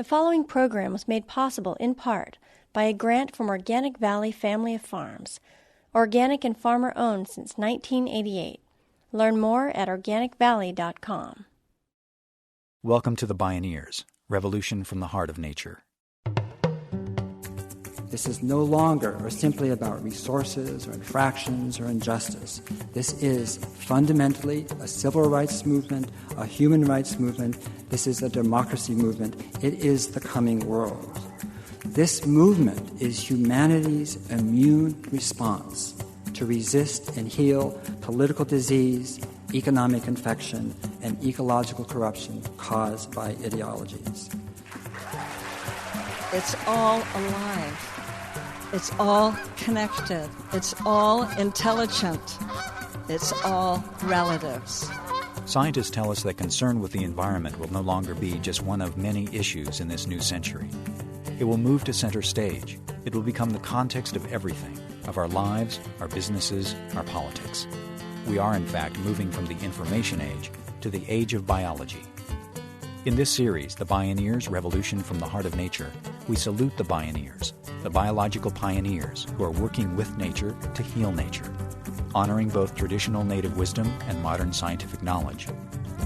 The following program was made possible in part by a grant from Organic Valley Family of Farms, organic and farmer-owned since 1988. Learn more at organicvalley.com. Welcome to the Bioneers, Revolution from the Heart of Nature. This is no longer or simply about resources or infractions or injustice. This is fundamentally a civil rights movement, a human rights movement. This is a democracy movement. It is the coming world. This movement is humanity's immune response to resist and heal political disease, economic infection, and ecological corruption caused by ideologies. It's all alive. It's all connected. It's all intelligent. It's all relatives. Scientists tell us that concern with the environment will no longer be just one of many issues in this new century. It will move to center stage. It will become the context of everything, of our lives, our businesses, our politics. We are, in fact, moving from the information age to the age of biology. In this series, The Bioneers, Revolution from the Heart of Nature, we salute the Bioneers, the biological pioneers who are working with nature to heal nature, honoring both traditional native wisdom and modern scientific knowledge,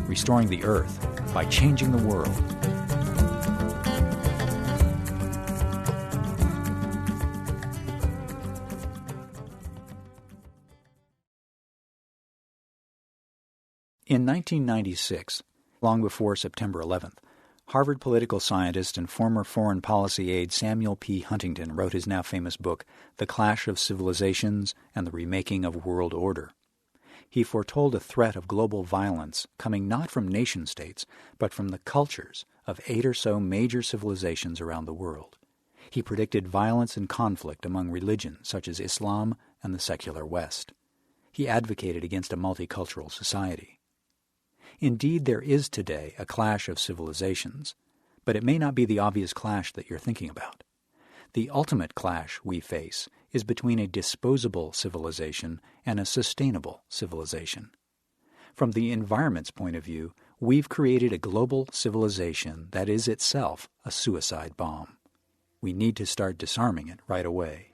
restoring the earth by changing the world. In 1996, long before September 11th, Harvard political scientist and former foreign policy aide Samuel P. Huntington wrote his now famous book, The Clash of Civilizations and the Remaking of World Order. He foretold a threat of global violence coming not from nation-states, but from the cultures of 8 or so major civilizations around the world. He predicted violence and conflict among religions such as Islam and the secular West. He advocated against a multicultural society. Indeed, there is today a clash of civilizations, but it may not be the obvious clash that you're thinking about. The ultimate clash we face is between a disposable civilization and a sustainable civilization. From the environment's point of view, we've created a global civilization that is itself a suicide bomb. We need to start disarming it right away.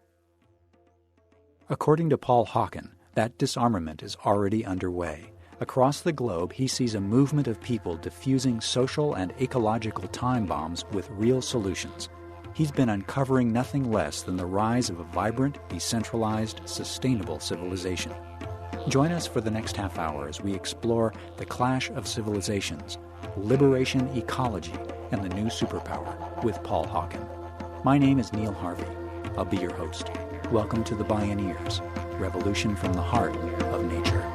According to Paul Hawken, that disarmament is already underway. Across the globe, he sees a movement of people diffusing social and ecological time bombs with real solutions. He's been uncovering nothing less than the rise of a vibrant, decentralized, sustainable civilization. Join us for the next half hour as we explore the clash of civilizations, liberation, ecology, and the new superpower with Paul Hawken. My name is Neil Harvey. I'll be your host. Welcome to the Bioneers, Revolution from the Heart of Nature.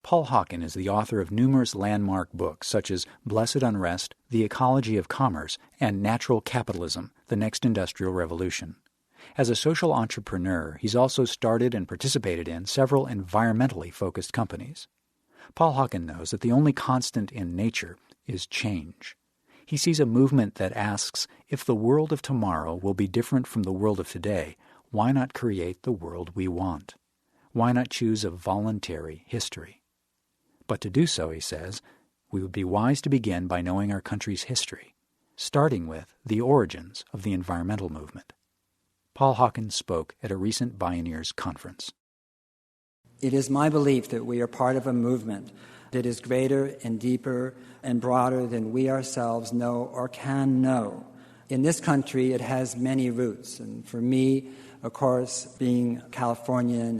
Paul Hawken is the author of numerous landmark books such as Blessed Unrest, The Ecology of Commerce, and Natural Capitalism, The Next Industrial Revolution. As a social entrepreneur, he's also started and participated in several environmentally focused companies. Paul Hawken knows that the only constant in nature is change. He sees a movement that asks, if the world of tomorrow will be different from the world of today, why not create the world we want? Why not choose a voluntary history? But to do so, he says, we would be wise to begin by knowing our country's history, starting with the origins of the environmental movement. Paul Hawken spoke at a recent Bioneers conference. It is my belief that we are part of a movement that is greater and deeper and broader than we ourselves know or can know. In this country, it has many roots, and for me, of course, being Californian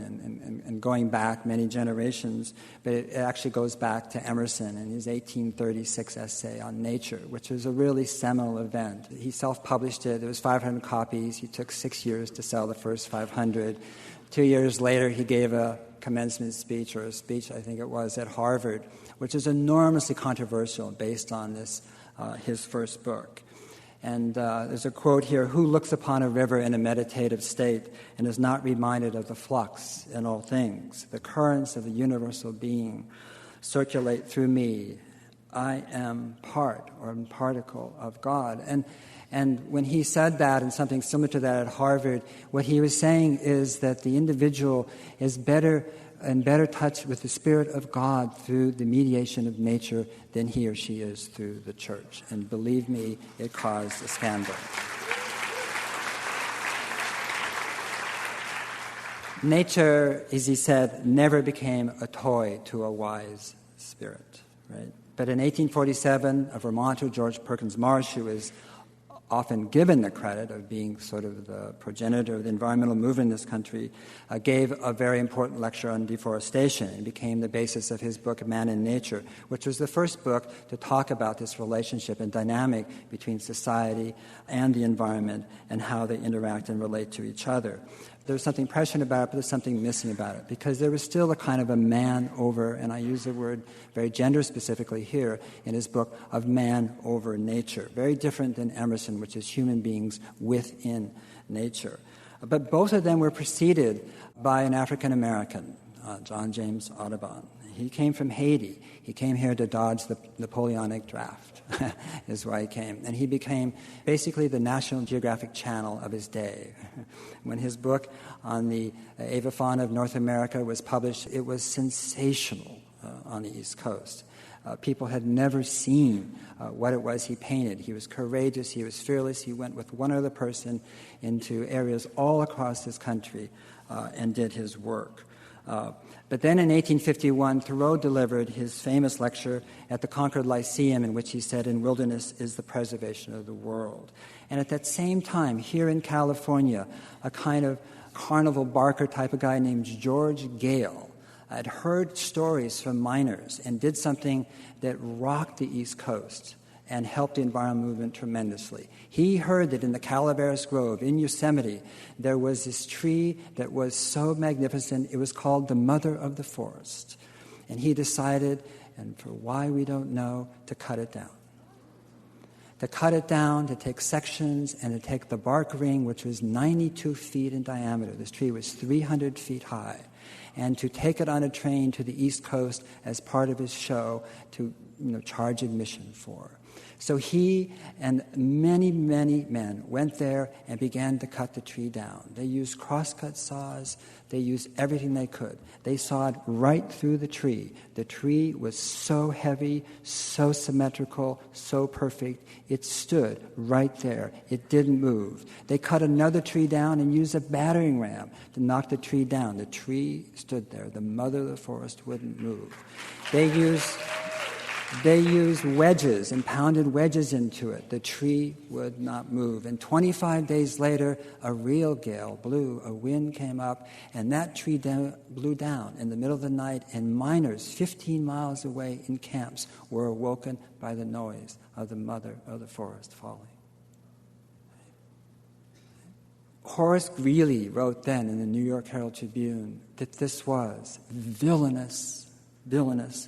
and going back many generations, but it actually goes back to Emerson and his 1836 essay on nature, which was a really seminal event. He self-published it. It was 500 copies. He took 6 years to sell the first 500. 2 years later, he gave a commencement speech, or a speech, I think it was, at Harvard, which is enormously controversial based on this, his first book. And there's a quote here, "Who looks upon a river in a meditative state and is not reminded of the flux in all things? The currents of the universal being circulate through me. I am part or particle of God." And And when he said that and something similar to that at Harvard, what he was saying is that the individual is better in better touch with the Spirit of God through the mediation of nature than he or she is through the church. And believe me, it caused a scandal. Nature, as he said, never became a toy to a wise spirit, right? But in 1847, a Vermonter, George Perkins Marsh, who is often given the credit of being sort of the progenitor of the environmental movement in this country, gave a very important lecture on deforestation and became the basis of his book, Man and Nature, which was the first book to talk about this relationship and dynamic between society and the environment and how they interact and relate to each other. There's something prescient about it, but there's something missing about it, because there was still a kind of a man over, and I use the word very gender specifically here in his book, of man over nature. Very different than Emerson, which is human beings within nature. But both of them were preceded by an African American, John James Audubon. He came from Haiti. He came here to dodge the Napoleonic draft, is why he came. And he became basically the National Geographic Channel of his day. When his book on the avifauna of North America was published, it was sensational on the East Coast. People had never seen what it was he painted. He was courageous, he was fearless, he went with one other person into areas all across this country and did his work. But then in 1851, Thoreau delivered his famous lecture at the Concord Lyceum in which he said, "In wilderness is the preservation of the world." And at that same time, here in California, a kind of carnival barker type of guy named George Gale had heard stories from miners and did something that rocked the East Coast and helped the environmental movement tremendously. He heard that in the Calaveras Grove in Yosemite, there was this tree that was so magnificent, it was called the Mother of the Forest. And he decided, and for why we don't know, to cut it down. To cut it down, to take sections, and to take the bark ring, which was 92 feet in diameter. This tree was 300 feet high. And to take it on a train to the East Coast as part of his show to charge admission for. So he and many, many men went there and began to cut the tree down. They used crosscut saws. They used everything they could. They sawed right through the tree. The tree was so heavy, so symmetrical, so perfect. It stood right there. It didn't move. They cut another tree down and used a battering ram to knock the tree down. The tree stood there. The mother of the forest wouldn't move. They used wedges and pounded wedges into it. The tree would not move. And 25 days later, a real gale blew. A wind came up, and that tree blew down in the middle of the night, and miners 15 miles away in camps were awoken by the noise of the mother of the forest falling. Horace Greeley wrote then in the New York Herald Tribune that this was villainous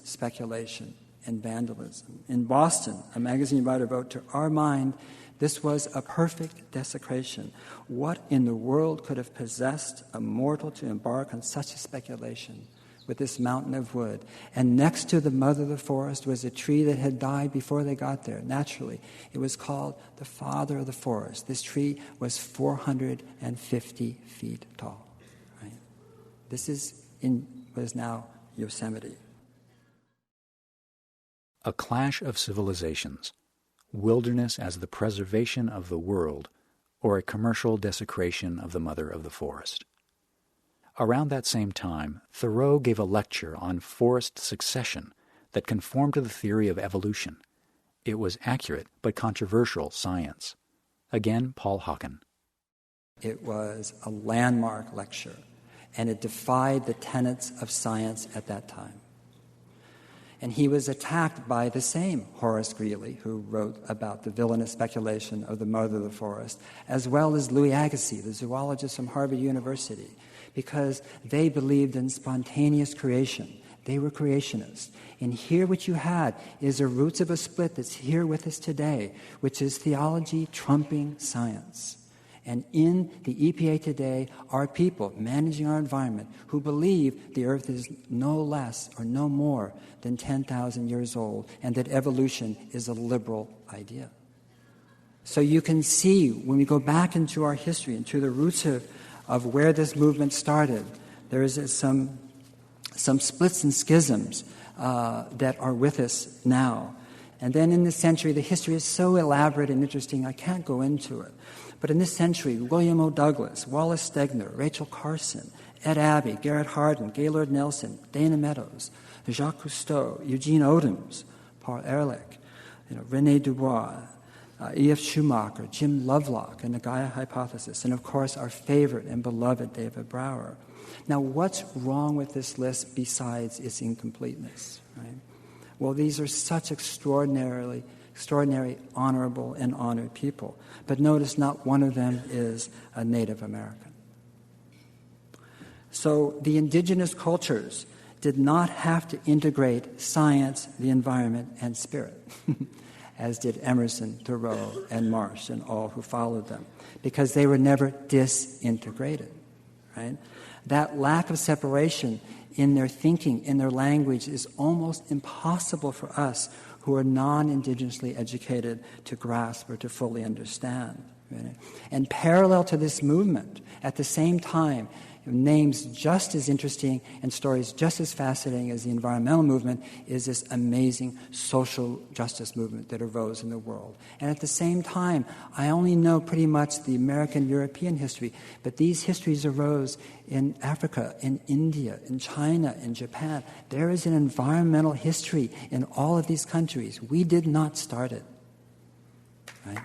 speculation and vandalism. In Boston, a magazine writer wrote, "To our mind, this was a perfect desecration. What in the world could have possessed a mortal to embark on such a speculation with this mountain of wood?" And next to the mother of the forest was a tree that had died before they got there, naturally. It was called the father of the forest. This tree was 450 feet tall. Right? This is in what is now Yosemite. A Clash of Civilizations, Wilderness as the Preservation of the World, or a Commercial Desecration of the Mother of the Forest. Around that same time, Thoreau gave a lecture on forest succession that conformed to the theory of evolution. It was accurate but controversial science. Again, Paul Hawken. It was a landmark lecture, and it defied the tenets of science at that time. And he was attacked by the same Horace Greeley, who wrote about the villainous speculation of the mother of the forest, as well as Louis Agassiz, the zoologist from Harvard University, because they believed in spontaneous creation. They were creationists. And here what you had is the roots of a split that's here with us today, which is theology trumping science. And in the EPA today are people managing our environment who believe the earth is no less or no more than 10,000 years old and that evolution is a liberal idea. So you can see, when we go back into our history, into the roots of where this movement started, there is some splits and schisms that are with us now. And then in this century, the history is so elaborate and interesting, I can't go into it. But in this century, William O. Douglas, Wallace Stegner, Rachel Carson, Ed Abbey, Garrett Hardin, Gaylord Nelson, Dana Meadows, Jacques Cousteau, Eugene Odoms, Paul Ehrlich, René Dubois, E.F. Schumacher, Jim Lovelock, and the Gaia Hypothesis, and of course our favorite and beloved David Brower. Now, what's wrong with this list besides its incompleteness? Right? Well, these are such extraordinary, honorable, and honored people. But notice not one of them is a Native American. So the indigenous cultures did not have to integrate science, the environment, and spirit, as did Emerson, Thoreau, and Marsh, and all who followed them, because they were never disintegrated. Right? That lack of separation in their thinking, in their language, is almost impossible for us who are non-indigenously educated to grasp or to fully understand. Right? And parallel to this movement, at the same time, names just as interesting and stories just as fascinating as the environmental movement is this amazing social justice movement that arose in the world. And at the same time, I only know pretty much the American European history, but these histories arose in Africa, in India, in China, in Japan. There is an environmental history in all of these countries. We did not start it. Right?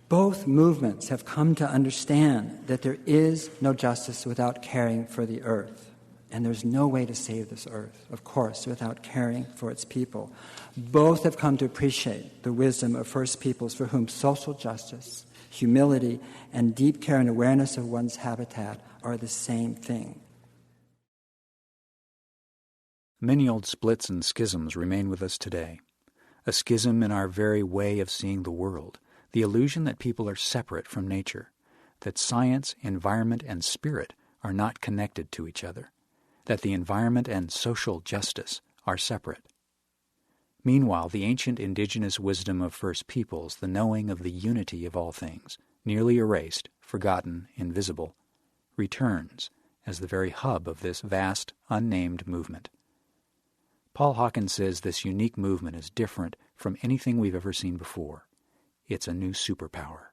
Both movements have come to understand that there is no justice without caring for the earth. And there's no way to save this earth, of course, without caring for its people. Both have come to appreciate the wisdom of First Peoples, for whom social justice, humility, and deep care and awareness of one's habitat are the same thing. Many old splits and schisms remain with us today. A schism in our very way of seeing the world. The illusion that people are separate from nature, that science, environment, and spirit are not connected to each other, that the environment and social justice are separate. Meanwhile, the ancient indigenous wisdom of First Peoples, the knowing of the unity of all things, nearly erased, forgotten, invisible, returns as the very hub of this vast, unnamed movement. Paul Hawken says this unique movement is different from anything we've ever seen before. It's a new superpower.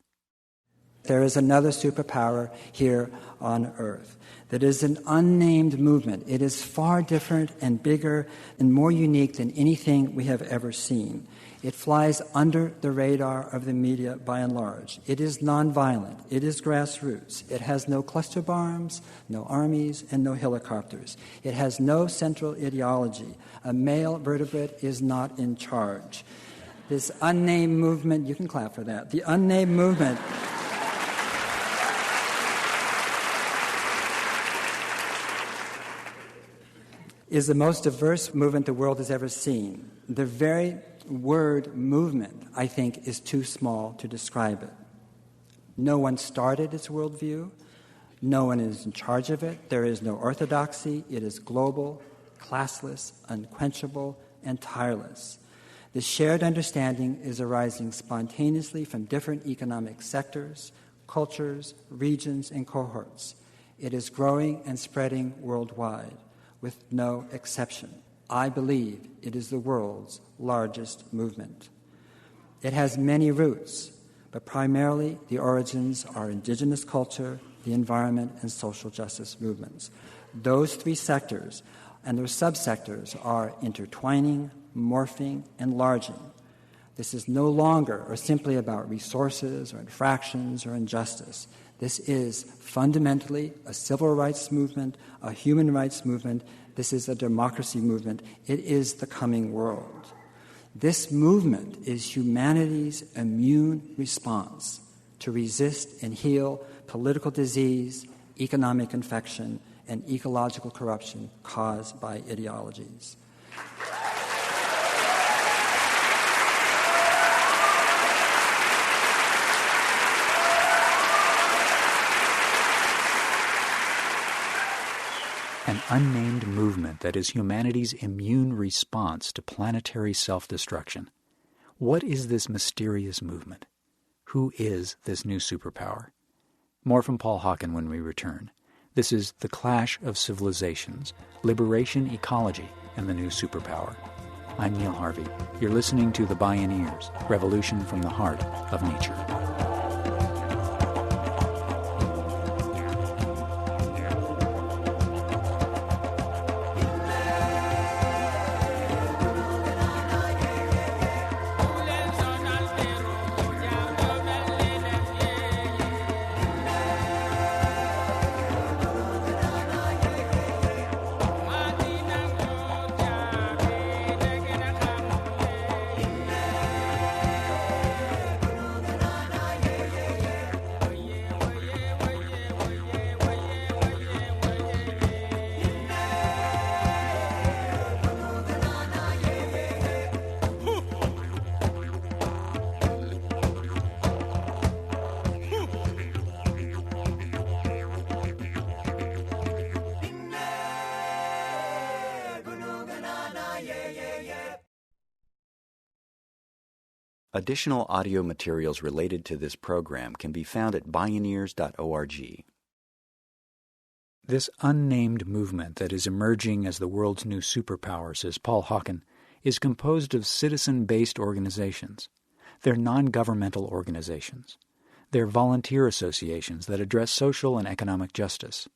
There is another superpower here on Earth that is an unnamed movement. It is far different and bigger and more unique than anything we have ever seen. It flies under the radar of the media by and large. It is nonviolent. It is grassroots. It has no cluster bombs, no armies, and no helicopters. It has no central ideology. A male vertebrate is not in charge. This unnamed movement, you can clap for that, the unnamed movement is the most diverse movement the world has ever seen. The very word movement, I think, is too small to describe it. No one started its worldview. No one is in charge of it. There is no orthodoxy. It is global, classless, unquenchable, and tireless. The shared understanding is arising spontaneously from different economic sectors, cultures, regions, and cohorts. It is growing and spreading worldwide, with no exception. I believe it is the world's largest movement. It has many roots, but primarily the origins are indigenous culture, the environment, and social justice movements. Those three sectors and their subsectors are intertwining, morphing, enlarging. This is no longer or simply about resources or infractions or injustice. This is fundamentally a civil rights movement, a human rights movement. This is a democracy movement. It is the coming world. This movement is humanity's immune response to resist and heal political disease, economic infection, and ecological corruption caused by ideologies. An unnamed movement that is humanity's immune response to planetary self-destruction. What is this mysterious movement? Who is this new superpower? More from Paul Hawken when we return. This is The Clash of Civilizations, Liberation, Ecology, and the New Superpower. I'm Neil Harvey. You're listening to The Bioneers, Revolution from the Heart of Nature. Additional audio materials related to this program can be found at Bioneers.org. This unnamed movement that is emerging as the world's new superpower, says Paul Hawken, is composed of citizen-based organizations. They're non-governmental organizations. They're volunteer associations that address social and economic justice.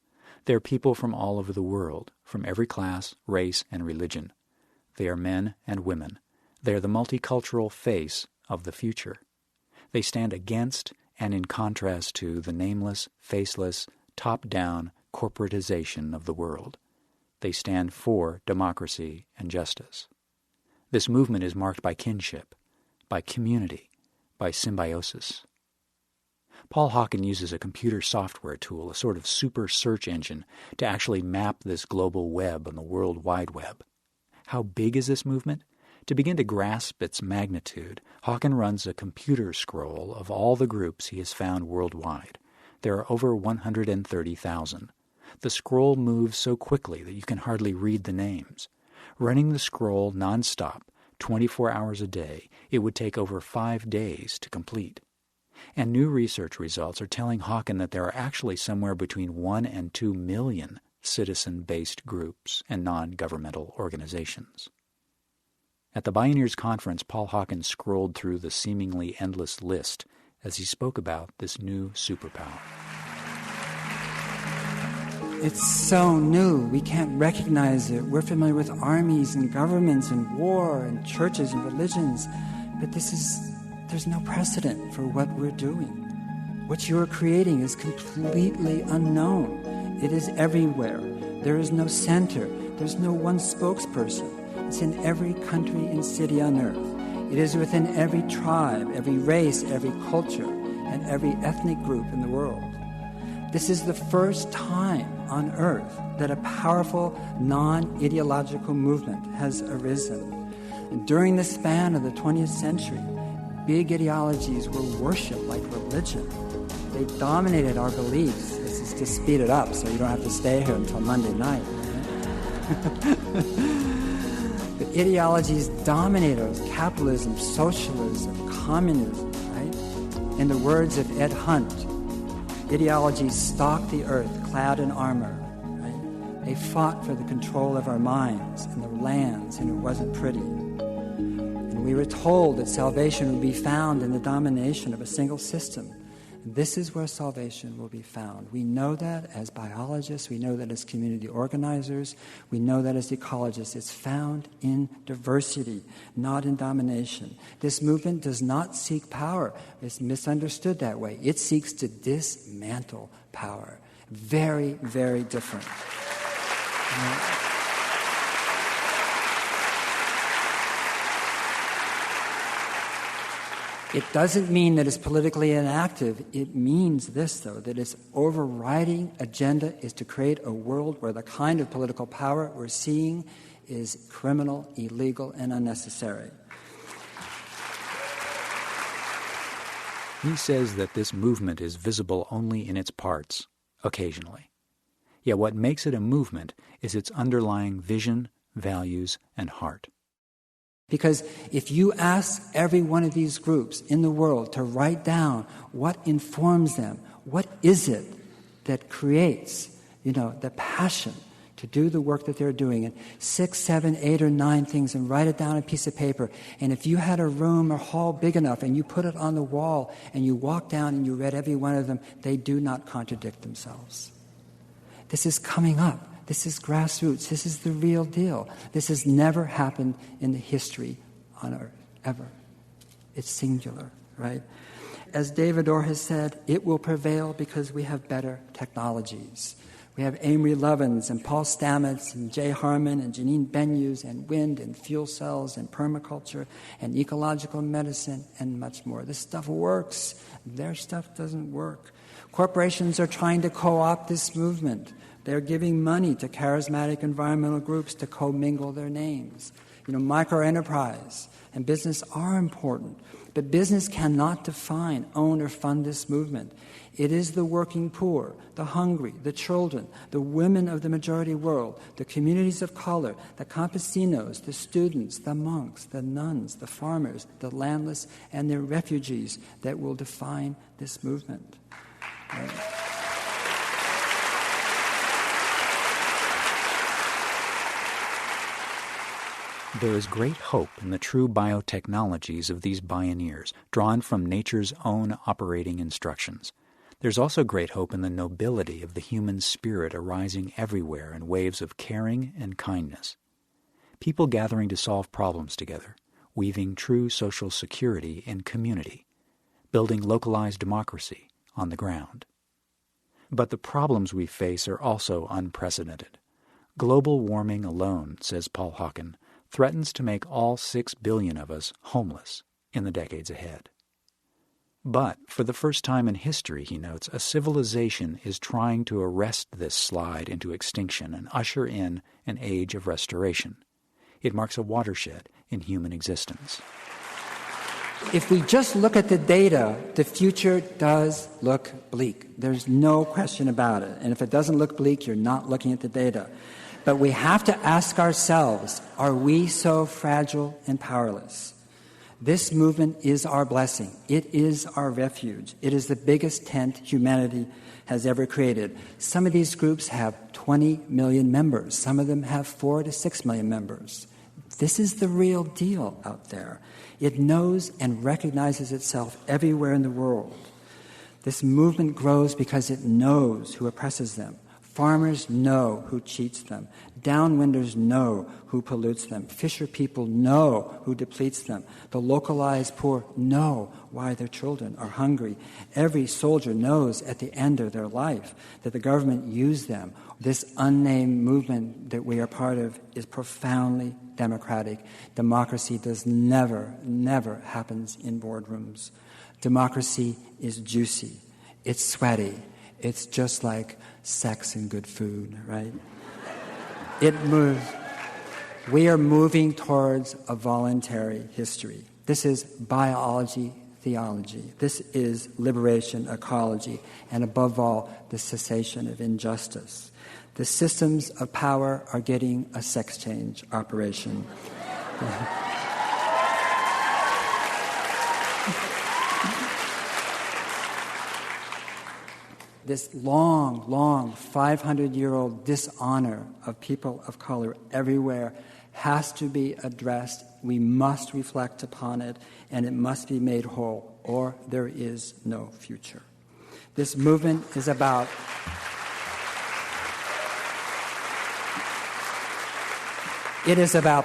They're people from all over the world, from every class, race, and religion. They are men and women. They are the multicultural face of the future. They stand against and in contrast to the nameless, faceless, top-down corporatization of the world. They stand for democracy and justice. This movement is marked by kinship, by community, by symbiosis. Paul Hawken uses a computer software tool, a sort of super search engine, to actually map this global web on the World Wide Web. How big is this movement? To begin to grasp its magnitude, Hawken runs a computer scroll of all the groups he has found worldwide. There are over 130,000. The scroll moves so quickly that you can hardly read the names. Running the scroll nonstop, 24 hours a day, it would take over 5 days to complete. And new research results are telling Hawken that there are actually somewhere between 1 and 2 million citizen-based groups and non-governmental organizations. At the Bioneers Conference, Paul Hawken scrolled through the seemingly endless list as he spoke about this new superpower. It's so new, we can't recognize it. We're familiar with armies and governments and war and churches and religions, but there's no precedent for what we're doing. What you're creating is completely unknown. It is everywhere. There is no center. There's no one spokesperson. It's in every country and city on earth. It is within every tribe, every race, every culture, and every ethnic group in the world. This is the first time on earth that a powerful, non-ideological movement has arisen. And during the span of the 20th century, big ideologies were worshipped like religion. They dominated our beliefs. This is to speed it up so you don't have to stay here until Monday night. Right? But ideologies dominate us: capitalism, socialism, communism, right? In the words of Ed Hunt, ideologies stalked the earth clad in armor, right? They fought for the control of our minds and the lands, and it wasn't pretty. And we were told that salvation would be found in the domination of a single system. This is where salvation will be found. We know that as biologists, we know that as community organizers, we know that as ecologists. It's found in diversity, not in domination. This movement does not seek power. It's misunderstood that way. It seeks to dismantle power. Very, very different. It doesn't mean that it's politically inactive. It means this, though, that its overriding agenda is to create a world where the kind of political power we're seeing is criminal, illegal, and unnecessary. He says that this movement is visible only in its parts, occasionally. Yet what makes it a movement is its underlying vision, values, and heart. Because if you ask every one of these groups in the world to write down what informs them, what is it that creates, the passion to do the work that they're doing, and 6, 7, 8, or 9 things, and write it down on a piece of paper. And if you had a room or hall big enough and you put it on the wall and you walk down and you read every one of them, they do not contradict themselves. This is coming up. This is grassroots. This is the real deal. This has never happened in the history on Earth, ever. It's singular, right? As David Orr has said, it will prevail because we have better technologies. We have Amory Lovins and Paul Stamets and Jay Harmon and Janine Benyus and wind and fuel cells and permaculture and ecological medicine and much more. This stuff works. Their stuff doesn't work. Corporations are trying to co-opt this movement. They're giving money to charismatic environmental groups to commingle their names. Microenterprise and business are important, but business cannot define, own, or fund this movement. It is the working poor, the hungry, the children, the women of the majority world, the communities of color, the campesinos, the students, the monks, the nuns, the farmers, the landless, and the refugees that will define this movement. Right? There is great hope in the true biotechnologies of these Bioneers, drawn from nature's own operating instructions. There's also great hope in the nobility of the human spirit arising everywhere in waves of caring and kindness. People gathering to solve problems together, weaving true social security in community, building localized democracy on the ground. But the problems we face are also unprecedented. Global warming alone, says Paul Hawken, threatens to make all 6 billion of us homeless in the decades ahead. But for the first time in history, he notes, a civilization is trying to arrest this slide into extinction and usher in an age of restoration. It marks a watershed in human existence. If we just look at the data, the future does look bleak. There's no question about it. And if it doesn't look bleak, you're not looking at the data. But we have to ask ourselves, are we so fragile and powerless? This movement is our blessing. It is our refuge. It is the biggest tent humanity has ever created. Some of these groups have 20 million members. Some of them have 4 to 6 million members. This is the real deal out there. It knows and recognizes itself everywhere in the world. This movement grows because it knows who oppresses them. Farmers know who cheats them. Downwinders know who pollutes them. Fisher people know who depletes them. The localized poor know why their children are hungry. Every soldier knows at the end of their life that the government used them. This unnamed movement that we are part of is profoundly democratic. Democracy does never happens in boardrooms. Democracy is juicy. It's sweaty. It's just like sex and good food, right? It moves. We are moving towards a voluntary history. This is biology, theology. This is liberation, ecology, and above all, the cessation of injustice. The systems of power are getting a sex change operation. This long, 500-year-old dishonor of people of color everywhere has to be addressed. We must reflect upon it, and it must be made whole, or there is no future. This movement is about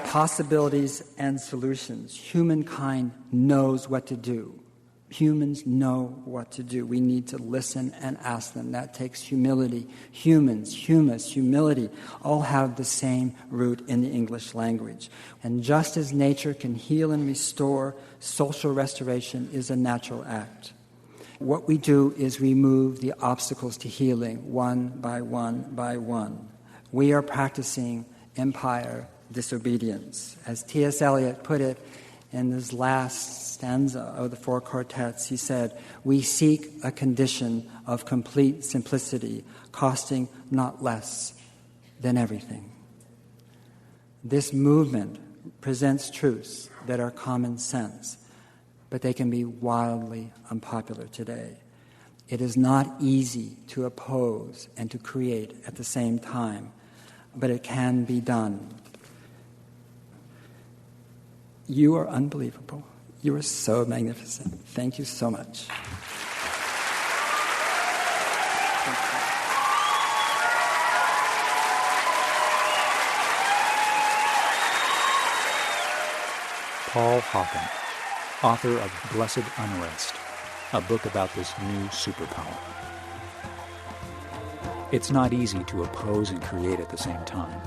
possibilities and solutions. Humankind knows what to do. Humans know what to do. We need to listen and ask them. That takes humility. Humans, humus, humility all have the same root in the English language. And just as nature can heal and restore, social restoration is a natural act. What we do is remove the obstacles to healing one by one by one. We are practicing empire disobedience. As T.S. Eliot put it in his last stanza of the four quartets, he said, "We seek a condition of complete simplicity, costing not less than everything." This movement presents truths that are common sense, but they can be wildly unpopular today. It is not easy to oppose and to create at the same time, but it can be done. You are unbelievable. You are so magnificent. Thank you so much. Paul Hawken, author of Blessed Unrest, a book about this new superpower. It's not easy to oppose and create at the same time,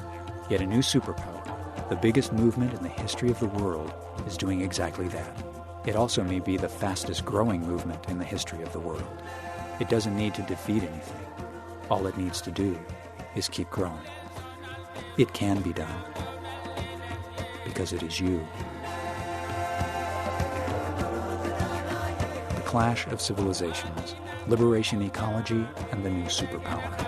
yet a new superpower, the biggest movement in the history of the world, is doing exactly that. It also may be the fastest growing movement in the history of the world. It doesn't need to defeat anything. All it needs to do is keep growing. It can be done, because it is you. The Clash of Civilizations, Liberation Ecology, and the New Superpower.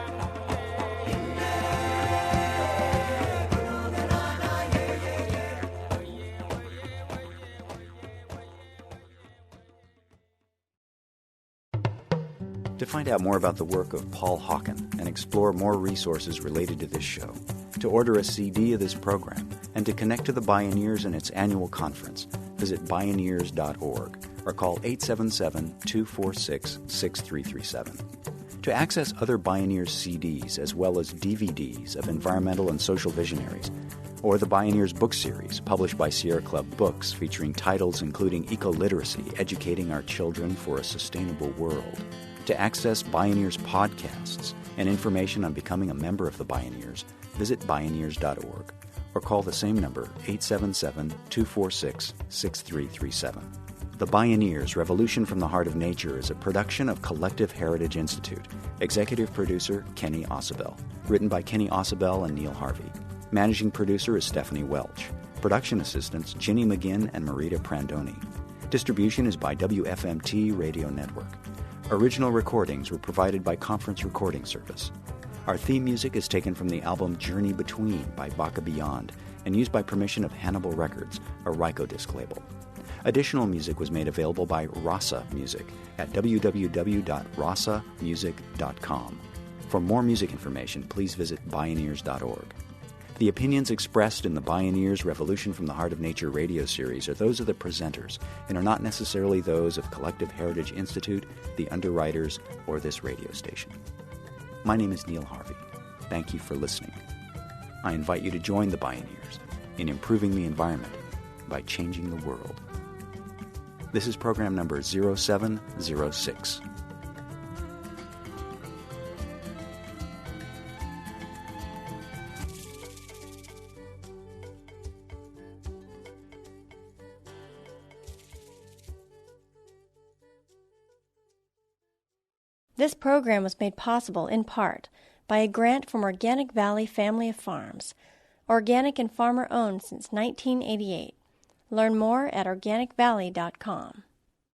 To find out more about the work of Paul Hawken and explore more resources related to this show, to order a CD of this program, and to connect to the Bioneers and its annual conference, visit Bioneers.org or call 877-246-6337. To access other Bioneers CDs as well as DVDs of environmental and social visionaries, or the Bioneers book series published by Sierra Club Books featuring titles including Eco-Literacy, Educating Our Children for a Sustainable World, to access Bioneers podcasts and information on becoming a member of the Bioneers, visit Bioneers.org or call the same number, 877-246-6337. The Bioneers, Revolution from the Heart of Nature is a production of Collective Heritage Institute. Executive producer, Kenny Ausubel. Written by Kenny Ausubel and Neil Harvey. Managing producer is Stephanie Welch. Production assistants, Ginny McGinn and Marita Prandoni. Distribution is by WFMT Radio Network. Original recordings were provided by Conference Recording Service. Our theme music is taken from the album Journey Between by Baka Beyond and used by permission of Hannibal Records, a Rykodisc label. Additional music was made available by Rasa Music at www.rasamusic.com. For more music information, please visit Bioneers.org. The opinions expressed in the Bioneers Revolution from the Heart of Nature radio series are those of the presenters and are not necessarily those of Collective Heritage Institute, the underwriters, or this radio station. My name is Neil Harvey. Thank you for listening. I invite you to join the Bioneers in improving the environment by changing the world. This is program number 0706. This program was made possible in part by a grant from Organic Valley Family of Farms, organic and farmer-owned since 1988. Learn more at organicvalley.com.